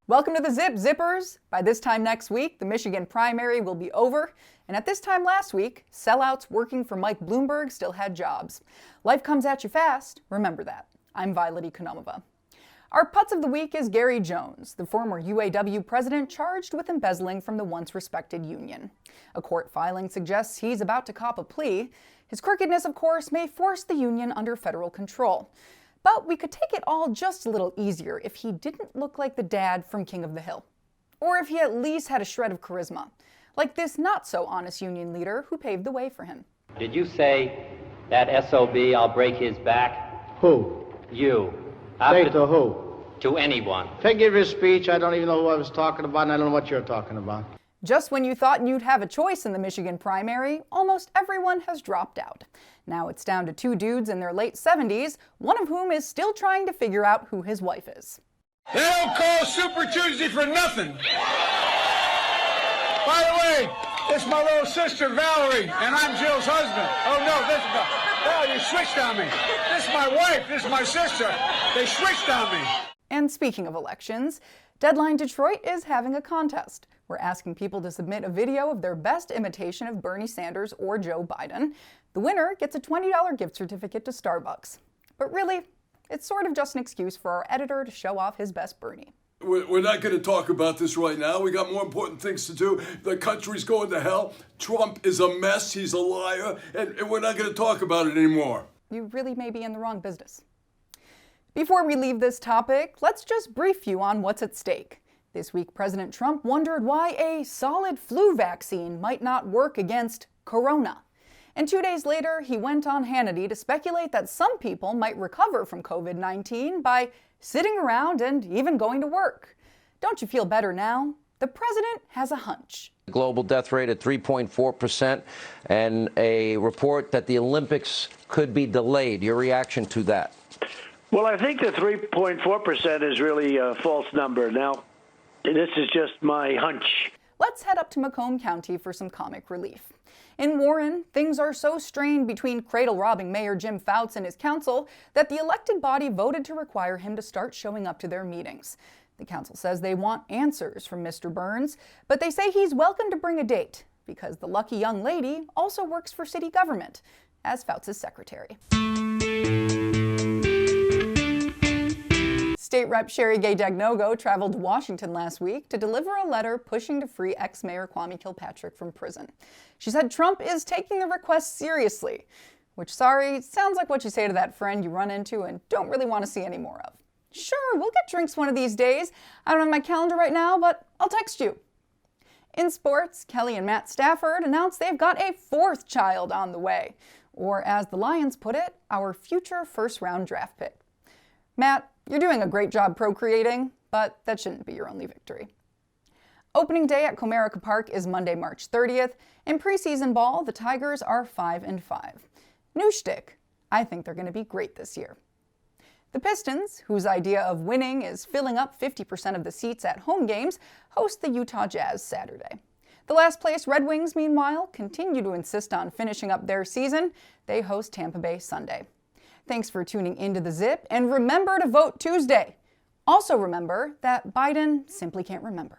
Welcome to the Zip, Zippers! By this time next week, the Michigan primary will be over, and at this time last week, sellouts working for Mike Bloomberg still had jobs. Life comes at you fast, remember that. I'm Violet Economova. Our putz of the week is Gary Jones, the former UAW president charged with embezzling from the once respected union. A court filing suggests he's about to cop a plea. His crookedness, of course, may force the union under federal control. But we could take it all just a little easier if he didn't look like the dad from King of the Hill. Or if he at least had a shred of charisma, like this not-so-honest union leader who paved the way for him. Did you say that SOB, I'll break his back? Who? You. Say to who? To anyone. Figure of his speech, I don't even know who I was talking about, and I don't know what you're talking about. Just when you thought you'd have a choice in the Michigan primary, almost everyone has dropped out. Now it's down to two dudes in their late 70s, one of whom is still trying to figure out who his wife is. They don't call Super Tuesday for nothing. By the way, this is my little sister Valerie, and I'm Jill's husband. Oh no, you switched on me. This is my wife, this is my sister. They switched on me. And speaking of elections, Deadline Detroit is having a contest. We're asking people to submit a video of their best imitation of Bernie Sanders or Joe Biden. The winner gets a $20 gift certificate to Starbucks. But really, it's sort of just an excuse for our editor to show off his best Bernie. We're not going to talk about this right now. We got more important things to do. The country's going to hell. Trump is a mess. He's a liar. And we're not going to talk about it anymore. You really may be in the wrong business. Before we leave this topic, let's just brief you on what's at stake. This week, President Trump wondered why a solid flu vaccine might not work against corona. And 2 days later, he went on Hannity to speculate that some people might recover from COVID-19 by sitting around and even going to work. Don't you feel better now? The president has a hunch. Global death rate at 3.4% and a report that the Olympics could be delayed. Your reaction to that? Well, I think the 3.4% is really a false number. Now, this is just my hunch. Let's head up to Macomb County for some comic relief. In Warren, things are so strained between cradle-robbing Mayor Jim Fouts and his council that the elected body voted to require him to start showing up to their meetings. The council says they want answers from Mr. Burns, but they say he's welcome to bring a date because the lucky young lady also works for city government as Fouts' secretary. State Rep Sherry Gay Dagnogo traveled to Washington last week to deliver a letter pushing to free ex-Mayor Kwame Kilpatrick from prison. She said Trump is taking the request seriously, which, sorry, sounds like what you say to that friend you run into and don't really want to see any more of. Sure, we'll get drinks one of these days. I don't have my calendar right now, but I'll text you. In sports, Kelly and Matt Stafford announced they've got a fourth child on the way, or as the Lions put it, our future first-round draft pick. Matt, you're doing a great job procreating, but that shouldn't be your only victory. Opening day at Comerica Park is Monday, March 30th. In preseason ball, the Tigers are 5-5. New shtick. I think they're going to be great this year. The Pistons, whose idea of winning is filling up 50% of the seats at home games, host the Utah Jazz Saturday. The last-place Red Wings, meanwhile, continue to insist on finishing up their season. They host Tampa Bay Sunday. Thanks for tuning into The Zip, and remember to vote Tuesday. Also remember that Biden simply can't remember.